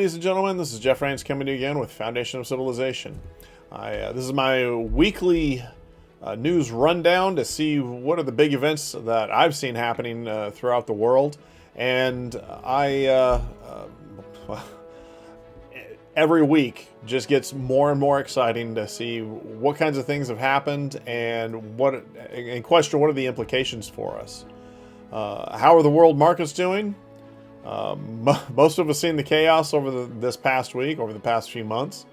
ladies and gentlemen. This is Jeff Rains coming to you again with Foundation of Civilization. This is my weekly news rundown to see what are the big events that I've seen happening throughout the world. And every week just gets more and more exciting to see what kinds of things have happened and what are the implications for us. How are the world markets doing? Most of us seen the chaos over this past week, over the past few months.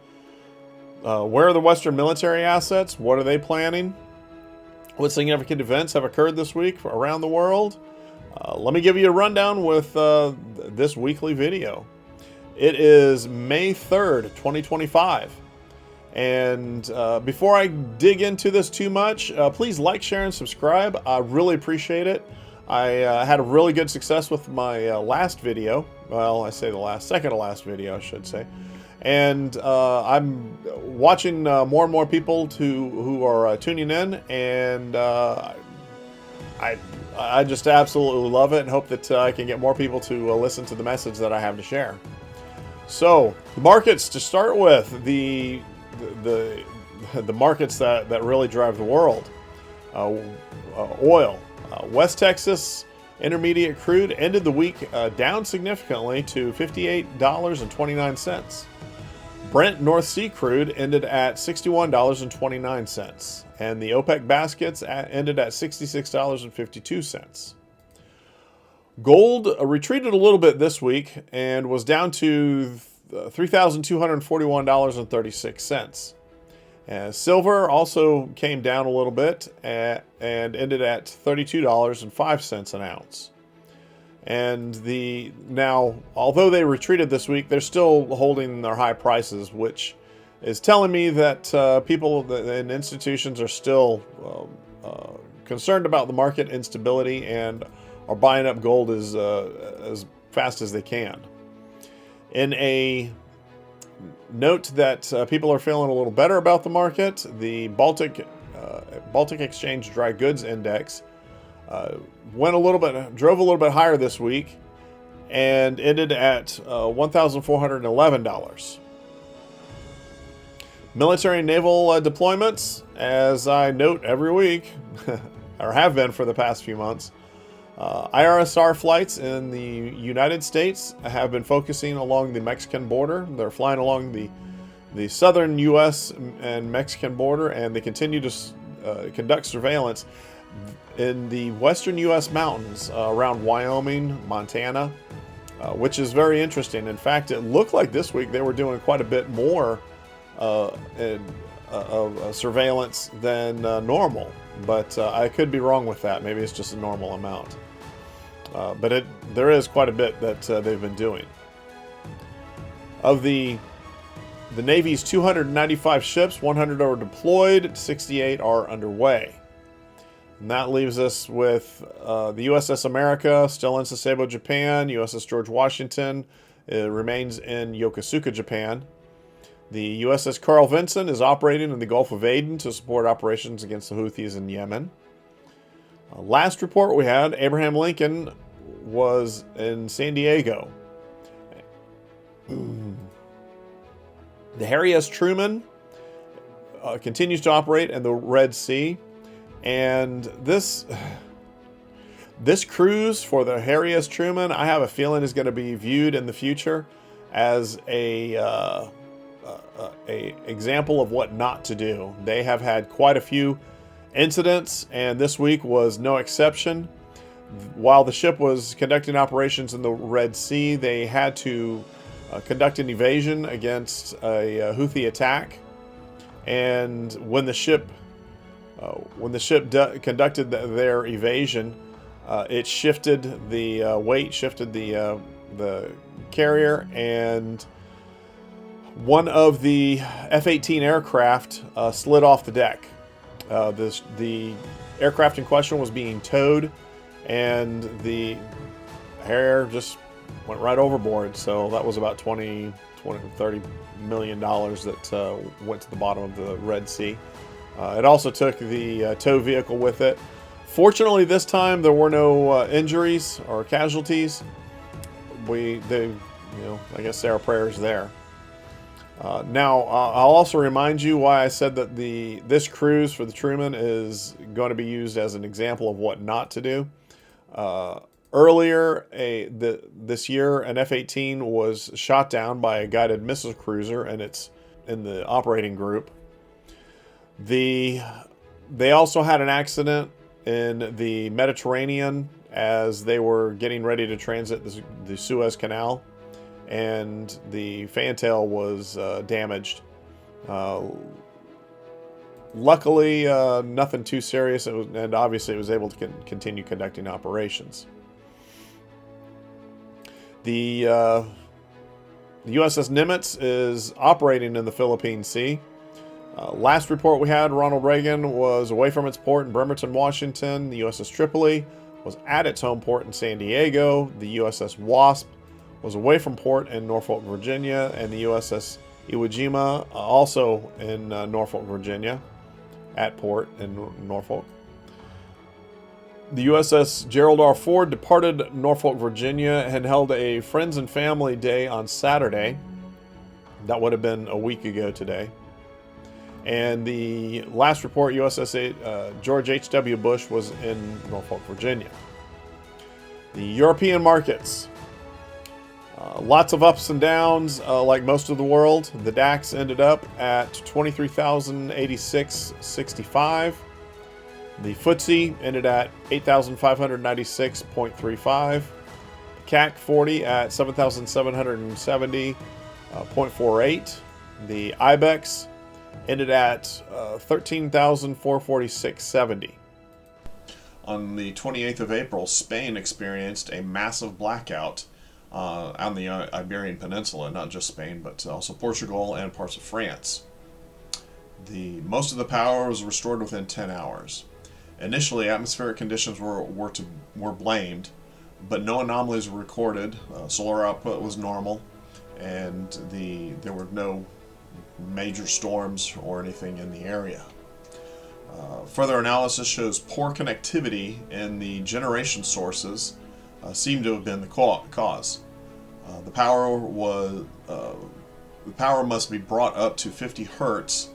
Where are the Western military assets? What are they planning? What significant events have occurred this week around the world? Let me give you a rundown with this weekly video. It is May 3rd, 2025. And before I dig into this too much, please like, share, and subscribe. I really appreciate it. I had a really good success with my last video. Well, I say second to last video, I should say. And I'm watching more and more people who are tuning in, and I just absolutely love it and hope that I can get more people to listen to the message that I have to share. So, the markets to start with, the markets that really drive the world. Oil. West Texas Intermediate crude ended the week down significantly to $58.29. Brent North Sea crude ended at $61.29, and the OPEC baskets ended at $66.52. Gold retreated a little bit this week and was down to $3,241.36. Silver also came down a little bit and ended at $32.05 an ounce. And now, although they retreated this week, they're still holding their high prices, which is telling me that people and institutions are still concerned about the market instability and are buying up gold as fast as they can. In a note that people are feeling a little better about the market, the Baltic Exchange Dry Goods Index drove a little bit higher this week and ended at $1,411. Military and naval deployments, as I note every week, or have been for the past few months. IRSR flights in the United States have been focusing along the Mexican border. They're flying along the southern U.S. and Mexican border, and they continue to conduct surveillance in the western U.S. mountains around Wyoming, Montana, which is very interesting. In fact, it looked like this week they were doing quite a bit more of surveillance than normal, but I could be wrong with that. Maybe it's just a normal amount. But there is quite a bit that they've been doing. Of the Navy's 295 ships, 100 are deployed, 68 are underway. And that leaves us with the USS America, still in Sasebo, Japan. USS George Washington remains in Yokosuka, Japan. The USS Carl Vinson is operating in the Gulf of Aden to support operations against the Houthis in Yemen. Last report we had, Abraham Lincoln was in San Diego. The Harry S. Truman continues to operate in the Red Sea. And this cruise for the Harry S. Truman, I have a feeling, is going to be viewed in the future as a example of what not to do. They have had quite a few incidents, and this week was no exception. While the ship was conducting operations in the Red Sea, they had to conduct an evasion against a Houthi attack. And when the ship conducted their evasion, it shifted the weight, shifted the carrier, and one of the F-18 aircraft slid off the deck. The aircraft in question was being towed, and the Harrier just went right overboard. So that was about $30 million that went to the bottom of the Red Sea. It also took the tow vehicle with it. Fortunately, this time there were no injuries or casualties. The I guess say our prayers there. Now, I'll also remind you why I said that this cruise for the Truman is going to be used as an example of what not to do. Earlier this year, an F-18 was shot down by a guided missile cruiser, and it's in the operating group. They also had an accident in the Mediterranean as they were getting ready to transit the Suez Canal, and the fantail was damaged. Luckily, nothing too serious, and obviously it was able to continue conducting operations. The USS Nimitz is operating in the Philippine Sea. Last report we had, Ronald Reagan was away from its port in Bremerton, Washington. The USS Tripoli was at its home port in San Diego. The USS Wasp was away from port in Norfolk, Virginia. And the USS Iwo Jima, also in Norfolk, Virginia, at port in Norfolk. The USS Gerald R. Ford departed Norfolk, Virginia, and held a Friends and Family Day on Saturday. That would have been a week ago today. And the last report, USS George H.W. Bush, was in Norfolk, Virginia. The European markets. Lots of ups and downs, like most of the world. The DAX ended up at 23,086.65. The FTSE ended at 8,596.35. The CAC 40 at 7,770.48. The IBEX ended at 13,446.70. On the 28th of April, Spain experienced a massive blackout on the Iberian Peninsula, not just Spain, but also Portugal and parts of France. Most of the power was restored within 10 hours. Initially, atmospheric conditions were blamed, but no anomalies were recorded. Solar output was normal, and there were no major storms or anything in the area. Further analysis shows poor connectivity in the generation sources seemed to have been the cause. The power must be brought up to 50 hertz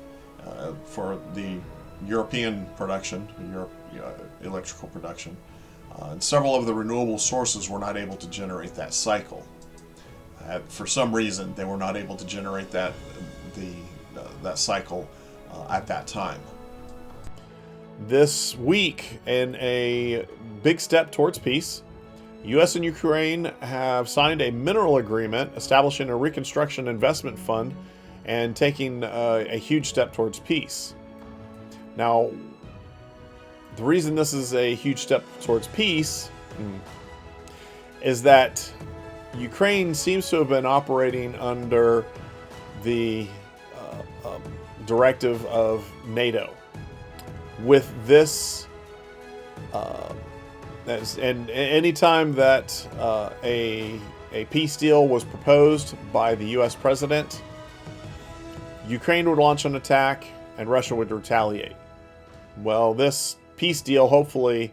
for the European production, electrical production, and several of the renewable sources were not able to generate that cycle. For some reason, they were not able to generate that cycle at that time. This week, in a big step towards peace, U.S. and Ukraine have signed a mineral agreement establishing a reconstruction investment fund and taking a huge step towards peace. Now, the reason this is a huge step towards peace is that Ukraine seems to have been operating under the directive of NATO. With this, and any time that a peace deal was proposed by the U.S. president, Ukraine would launch an attack and Russia would retaliate. Well, this peace deal hopefully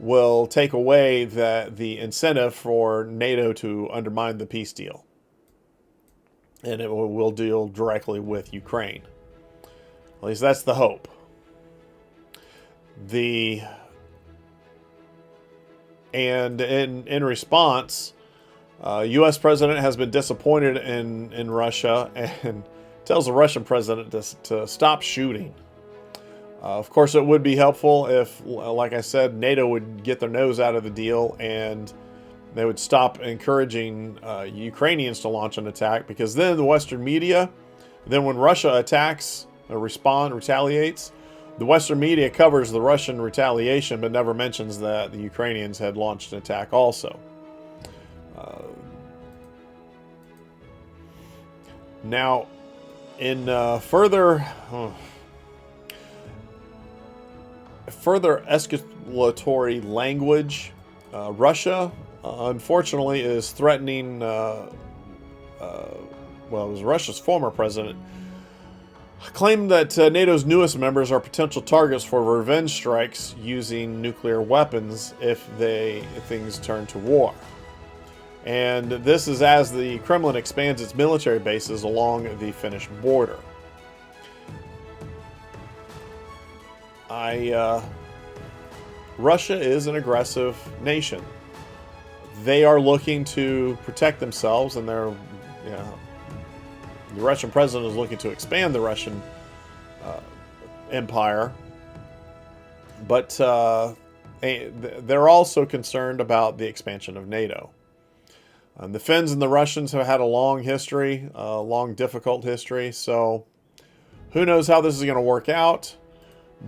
will take away the incentive for NATO to undermine the peace deal. And it will deal directly with Ukraine. At least that's the hope. And in response, U.S. president has been disappointed in Russia and tells the Russian president to stop shooting. Of course, it would be helpful if, like I said, NATO would get their nose out of the deal and they would stop encouraging Ukrainians to launch an attack, because then the Western media, then when Russia attacks or retaliates, the Western media covers the Russian retaliation but never mentions that the Ukrainians had launched an attack also. Now, in further escalatory language, Russia, unfortunately, is threatening, it was Russia's former president, claimed that NATO's newest members are potential targets for revenge strikes using nuclear weapons if things turn to war. And this is as the Kremlin expands its military bases along the Finnish border. Russia is an aggressive nation. They are looking to protect themselves, and the Russian president is looking to expand the Russian empire. But they're also concerned about the expansion of NATO. The Finns and the Russians have had a long history, a long difficult history, so who knows how this is going to work out,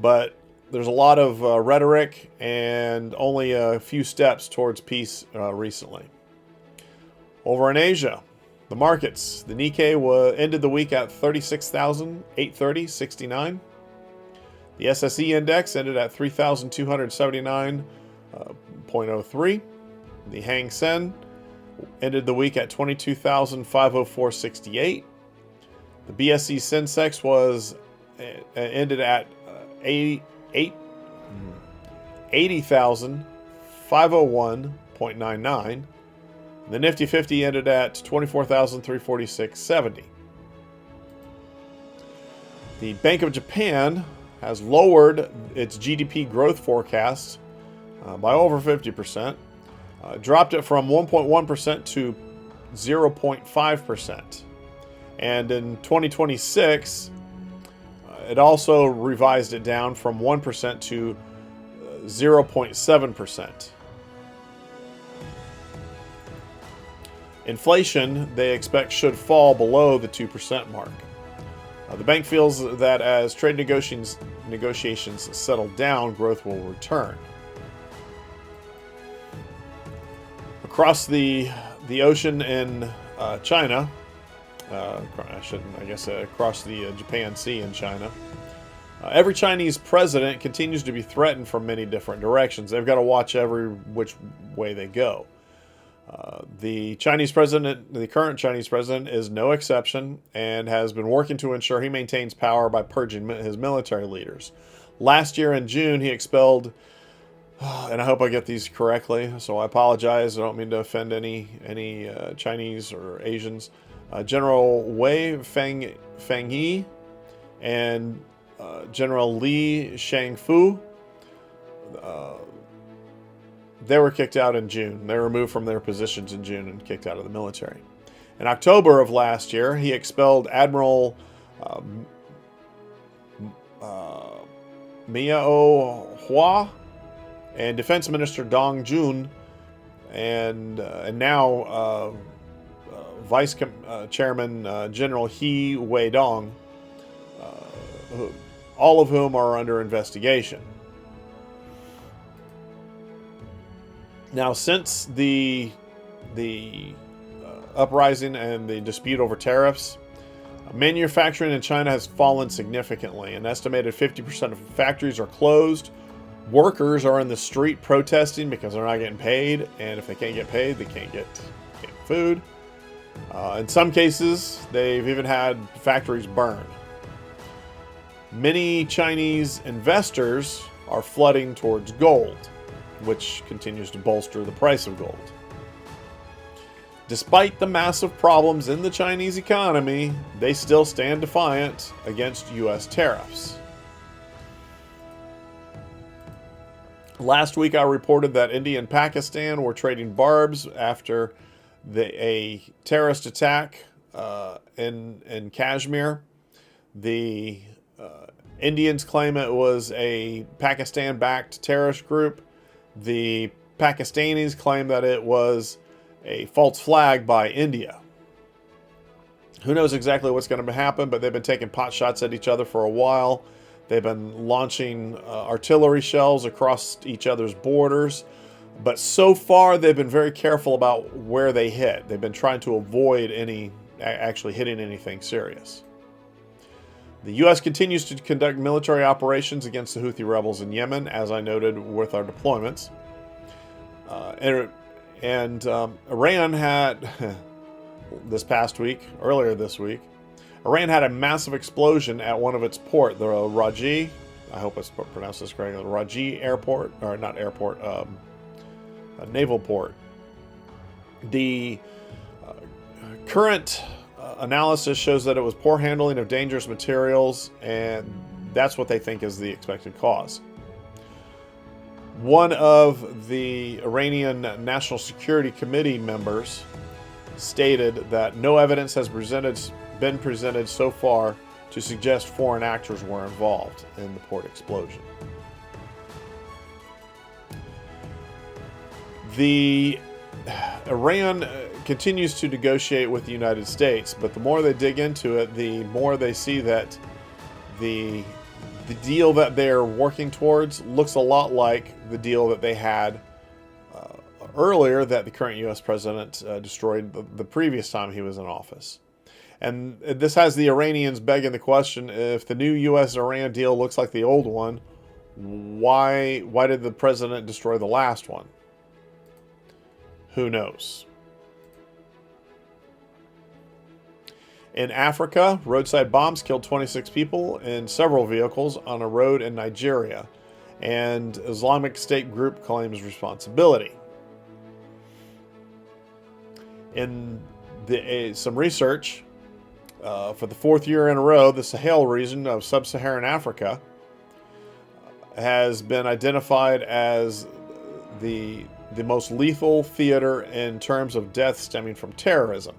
but there's a lot of rhetoric and only a few steps towards peace recently. Over in Asia, the markets, the Nikkei ended the week at 36,830.69. The SSE index ended at 3,279.03. The Hang Seng ended the week at 22,504.68. The BSE Sensex ended at 80,501.99. The Nifty 50 ended at 24,346.70. The Bank of Japan has lowered its GDP growth forecast by over 50%. Dropped it from 1.1% to 0.5%. And in 2026, it also revised it down from 1% to 0.7%. Inflation, they expect, should fall below the 2% mark. The bank feels that as trade negotiations settle down, growth will return. Across the ocean in China, across the Japan Sea in China, every Chinese president continues to be threatened from many different directions. They've got to watch every which way they go. The current Chinese president, is no exception and has been working to ensure he maintains power by purging his military leaders. Last year in June, he expelled, and I hope I get these correctly, so I apologize. I don't mean to offend any Chinese or Asians. General Wei Fengyi and General Li Shangfu. They were kicked out in June. They were removed from their positions in June and kicked out of the military. In October of last year, he expelled Admiral Miao Hua and Defense Minister Dong Jun, and now Vice Chairman General He Weidong, all of whom are under investigation. Now, since the uprising and the dispute over tariffs, manufacturing in China has fallen significantly. An estimated 50% of factories are closed. Workers are in the street protesting because they're not getting paid, and if they can't get paid, they can't get food. In some cases, they've even had factories burned. Many Chinese investors are flooding towards gold, which continues to bolster the price of gold. Despite the massive problems in the Chinese economy, they still stand defiant against U.S. tariffs. Last week I reported that India and Pakistan were trading barbs after a terrorist attack in Kashmir. The Indians claim it was a Pakistan-backed terrorist group. The Pakistanis claim that it was a false flag by India. Who knows exactly what's going to happen, but they've been taking pot shots at each other for a while. They've been launching artillery shells across each other's borders. But so far, they've been very careful about where they hit. They've been trying to avoid actually hitting anything serious. The U.S. continues to conduct military operations against the Houthi rebels in Yemen, as I noted with our deployments. Iran had, earlier this week, Iran had a massive explosion at one of its ports, the Raji, I hope I pronounced this correctly, the Raji airport, or not airport, a naval port. The current analysis shows that it was poor handling of dangerous materials, and that's what they think is the expected cause. One of the Iranian National Security Committee members stated that no evidence has been presented so far to suggest foreign actors were involved in the port explosion. Iran continues to negotiate with the United States, but the more they dig into it, the more they see that the deal that they're working towards looks a lot like the deal that they had earlier that the current U.S. president destroyed the previous time he was in office. And this has the Iranians begging the question, if the new U.S.-Iran deal looks like the old one, why did the president destroy the last one? Who knows? In Africa, roadside bombs killed 26 people in several vehicles on a road in Nigeria, and Islamic State group claims responsibility. In some research, for the fourth year in a row, the Sahel region of sub-Saharan Africa has been identified as the most lethal theater in terms of deaths stemming from terrorism.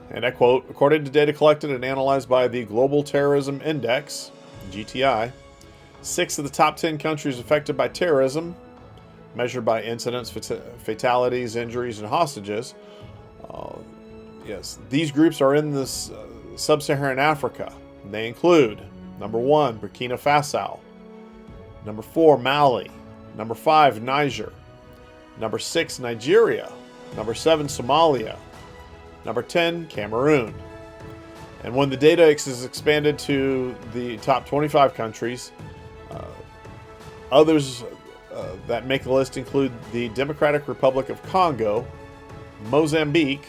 And I quote, according to data collected and analyzed by the Global Terrorism Index, GTI, 6 of the top 10 countries affected by terrorism, measured by incidents, fatalities, injuries, and hostages, yes, these groups are in this sub-Saharan Africa. They include, number 1, Burkina Faso, number 4, Mali, number 5, Niger, number 6, Nigeria, number 7, Somalia, number 10, Cameroon. And when the data is expanded to the top 25 countries, others that make the list include the Democratic Republic of Congo, Mozambique,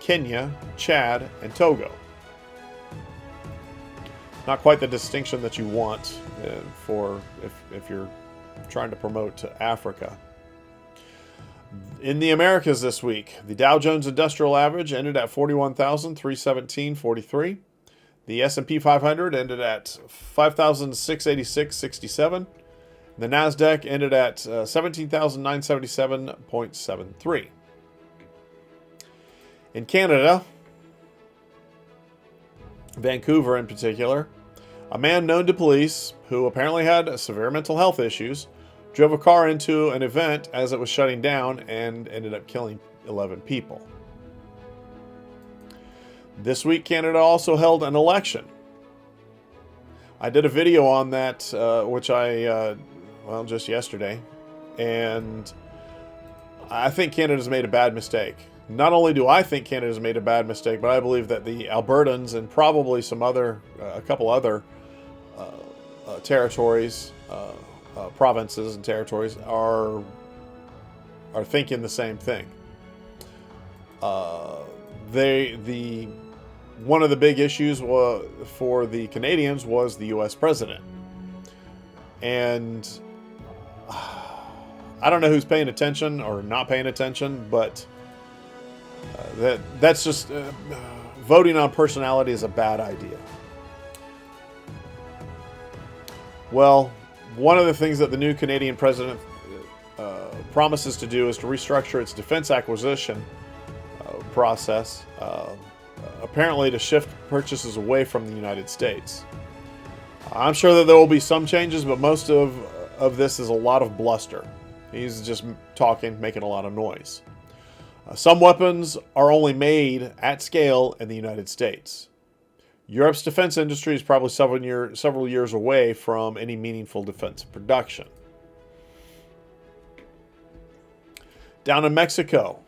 Kenya, Chad, and Togo. Not quite the distinction that you want for if you're trying to promote Africa. In the Americas this week, the Dow Jones Industrial Average ended at 41,317.43. The S&P 500 ended at 5,686.67. The NASDAQ ended at 17,977.73. In Canada, Vancouver in particular, a man known to police, who apparently had severe mental health issues, drove a car into an event as it was shutting down and ended up killing 11 people. This week, Canada also held an election. I did a video on that, which just yesterday, and I think Canada's made a bad mistake. Not only do I think Canada's made a bad mistake, but I believe that the Albertans and probably a couple other territories, provinces and territories are thinking the same thing. One of the big issues for the Canadians was the U.S. president, and I don't know who's paying attention or not paying attention, but that's just voting on personality is a bad idea. Well, one of the things that the new Canadian president promises to do is to restructure its defense acquisition process, apparently to shift purchases away from the United States. I'm sure that there will be some changes, but most of this is a lot of bluster. He's just talking, making a lot of noise. Some weapons are only made at scale in the United States. Europe's defense industry is probably several years away from any meaningful defense production. Down in Mexico,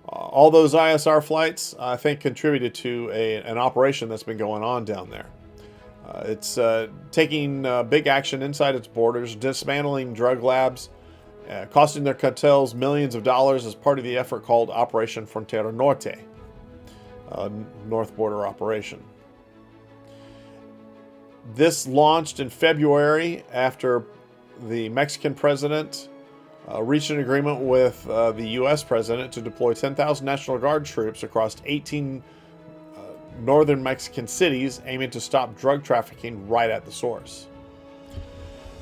all those ISR flights, I think, contributed to an operation that's been going on down there. It's taking big action inside its borders, dismantling drug labs, costing their cartels millions of dollars as part of the effort called Operation Frontera Norte, North Border Operation. This launched in February after the Mexican president reached an agreement with the U.S. president to deploy 10,000 National Guard troops across 18 northern Mexican cities, aiming to stop drug trafficking right at the source.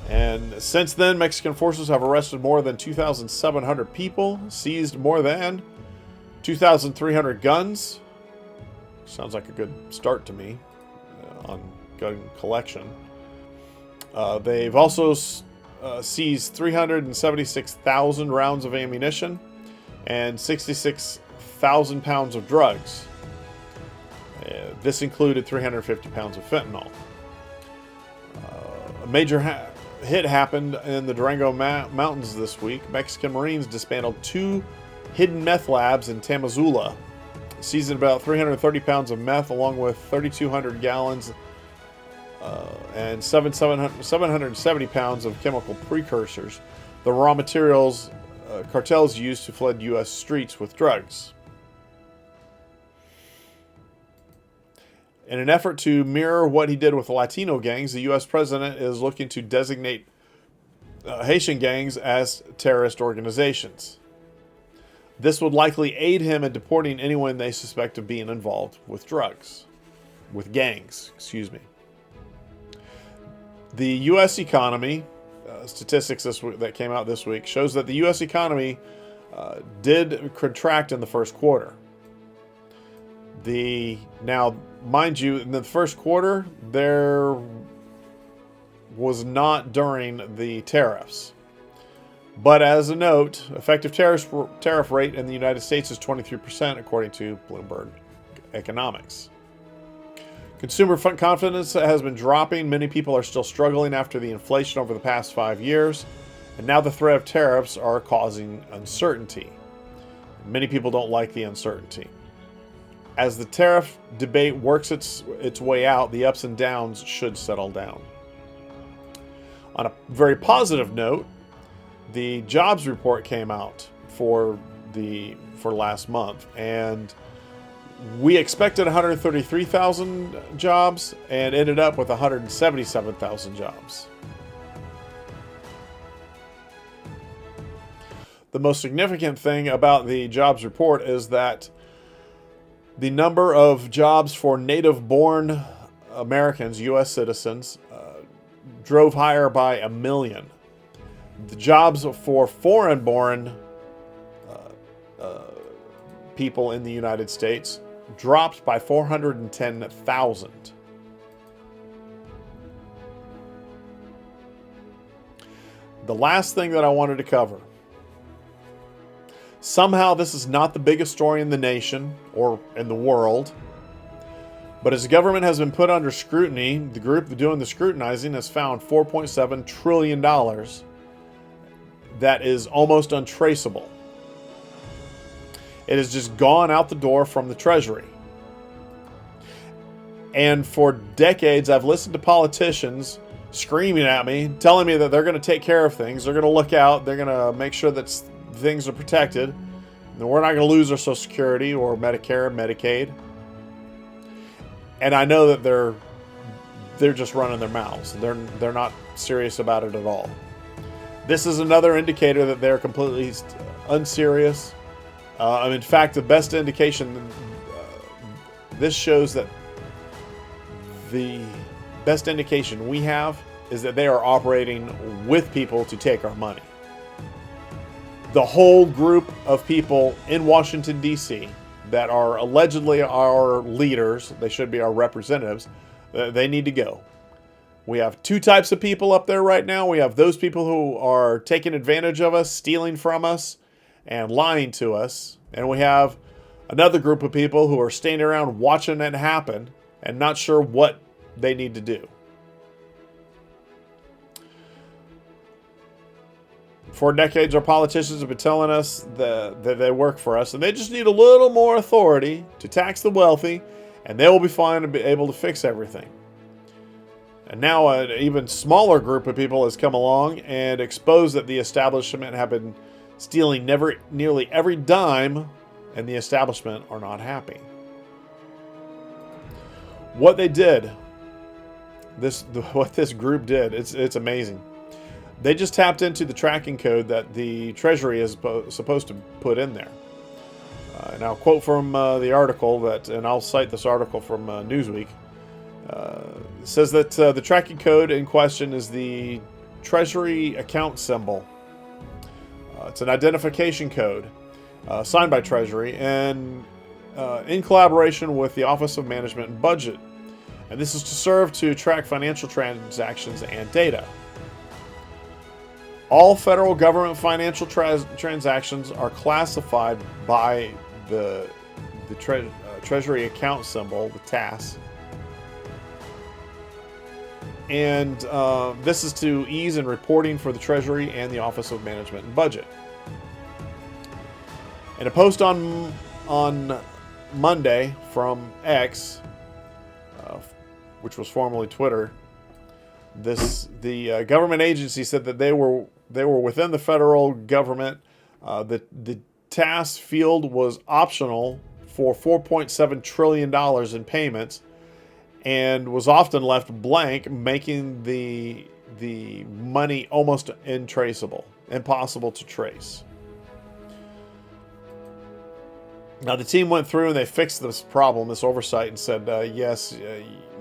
And since then, Mexican forces have arrested more than 2,700 people, seized more than 2,300 guns. Sounds like a good start to me on gun collection. They've also seized 376,000 rounds of ammunition and 66,000 pounds of drugs. This included 350 pounds of fentanyl. A major hit happened in the Durango Mountains this week. Mexican Marines dismantled 2 hidden meth labs in Tamazula, seizing about 330 pounds of meth along with 3,200 gallons and 770 pounds of chemical precursors, the raw materials cartels used to flood U.S. streets with drugs. In an effort to mirror what he did with the Latino gangs, the U.S. president is looking to designate Haitian gangs as terrorist organizations. This would likely aid him in deporting anyone they suspect of being involved with gangs. The U.S. economy, statistics that came out this week, shows that the U.S. economy did contract in the first quarter. Now, mind you, in the first quarter, there was not during the tariffs. But as a note, effective tariff rate in the United States is 23%, according to Bloomberg Economics. Consumer confidence has been dropping. Many people are still struggling after the inflation over the past 5 years. And now the threat of tariffs are causing uncertainty. Many people don't like the uncertainty. As the tariff debate works its way out, the ups and downs should settle down. On a very positive note, the jobs report came out for last month, and we expected 133,000 jobs and ended up with 177,000 jobs. The most significant thing about the jobs report is that the number of jobs for native-born Americans, U.S. citizens, drove higher by 1 million. The jobs for foreign-born people in the United States dropped by 410,000. The last thing that I wanted to cover. Somehow this is not the biggest story in the nation or in the world. But as the government has been put under scrutiny, the group doing the scrutinizing has found $4.7 trillion that is almost untraceable. It has just gone out the door from the Treasury. And for decades, I've listened to politicians screaming at me, telling me that they're going to take care of things. They're going to look out. They're going to make sure that things are protected. And we're not going to lose our Social Security or Medicare, Medicaid. And I know that they're just running their mouths. They're not serious about it at all. This is another indicator that they're completely unserious. In fact, the best indication, this shows that the best indication we have is that they are operating with people to take our money. The whole group of people in Washington, D.C. that are allegedly our leaders, they should be our representatives, they need to go. We have 2 types of people up there right now. We have those people who are taking advantage of us, stealing from us, and lying to us. And we have another group of people who are standing around watching it happen and not sure what they need to do. For decades, our politicians have been telling us that they work for us, and they just need a little more authority to tax the wealthy, and they will be fine and be able to fix everything. And now an even smaller group of people has come along and exposed that the establishment have been stealing nearly every dime, and the establishment are not happy. What they did, what this group did, it's amazing. They just tapped into the tracking code that the Treasury is supposed to put in there. And I'll quote from the article and I'll cite this article from Newsweek. It says that the tracking code in question is the Treasury account symbol. It's an identification code signed by Treasury and in collaboration with the Office of Management and Budget. And this is to serve to track financial transactions and data. All federal government financial transactions are classified by the Treasury account symbol, the TAS. And this is to ease in reporting for the Treasury and the Office of Management and Budget. In a post on Monday from X, which was formerly Twitter, the government agency said that they were within the federal government. The TAS field was optional for $4.7 trillion in payments and was often left blank, making the money almost untraceable, impossible to trace. Now, the team went through and they fixed this problem, this oversight, and said, yes,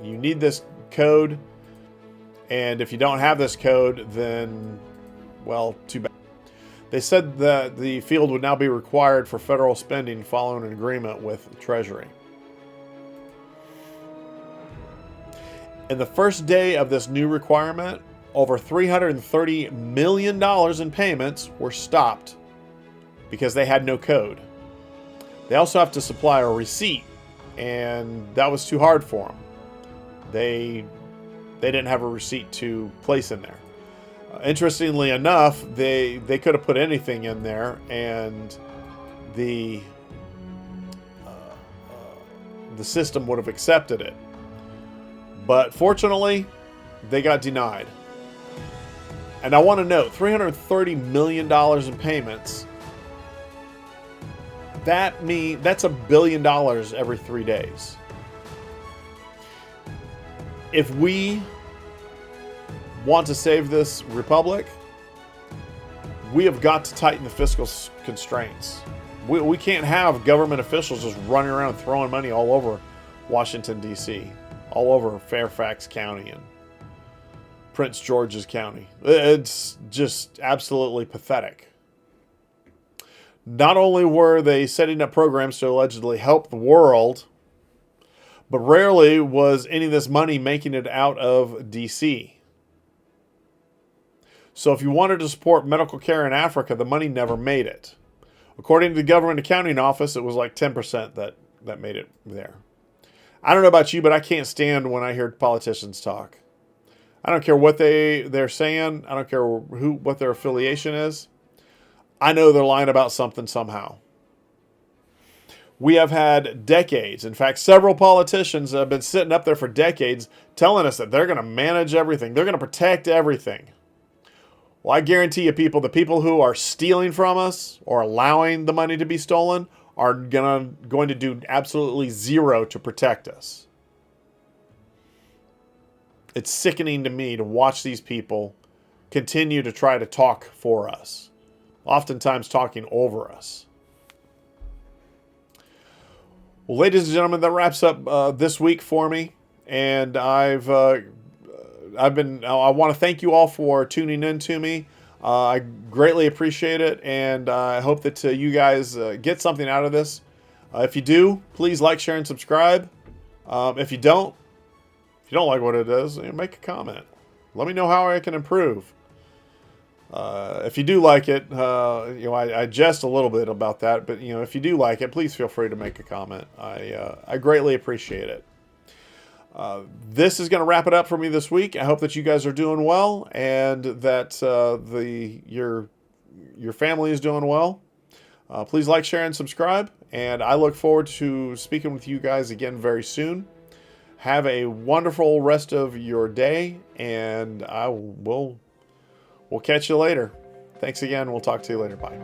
you need this code. And if you don't have this code, then, well, too bad. They said that the field would now be required for federal spending following an agreement with the Treasury. In the first day of this new requirement, over $330 million in payments were stopped because they had no code. They also have to supply a receipt, and that was too hard for them. They didn't have a receipt to place in there. Interestingly enough, they could have put anything in there, and the system would have accepted it. But fortunately, they got denied. And I want to note, $330 million in payments. That's $1 billion every 3 days. If we want to save this republic, we have got to tighten the fiscal constraints. We can't have government officials just running around throwing money all over Washington, D.C., all over Fairfax County and Prince George's County. It's just absolutely pathetic. Not only were they setting up programs to allegedly help the world, but rarely was any of this money making it out of D.C. So if you wanted to support medical care in Africa, the money never made it. According to the Government Accounting Office, it was like 10% that made it there. I don't know about you, but I can't stand when I hear politicians talk. I don't care what they're saying. I don't care what their affiliation is. I know they're lying about something somehow. We have had decades, in fact, several politicians have been sitting up there for decades telling us that they're going to manage everything. They're going to protect everything. Well, I guarantee you, the people who are stealing from us or allowing the money to be stolen are going to do absolutely zero to protect us. It's sickening to me to watch these people continue to try to talk for us, oftentimes talking over us. Well, ladies and gentlemen, that wraps up this week for me, and I want to thank you all for tuning in to me. I greatly appreciate it, and I hope that you guys get something out of this. If you do, please like, share, and subscribe. If you don't like what it is, make a comment. Let me know how I can improve. If you do like it, I jest a little bit about that, but if you do like it, please feel free to make a comment. I greatly appreciate it. This is going to wrap it up for me this week. I hope that you guys are doing well and that your family is doing well. Please like, share, and subscribe. And I look forward to speaking with you guys again very soon. Have a wonderful rest of your day, and we'll catch you later. Thanks again. We'll talk to you later. Bye.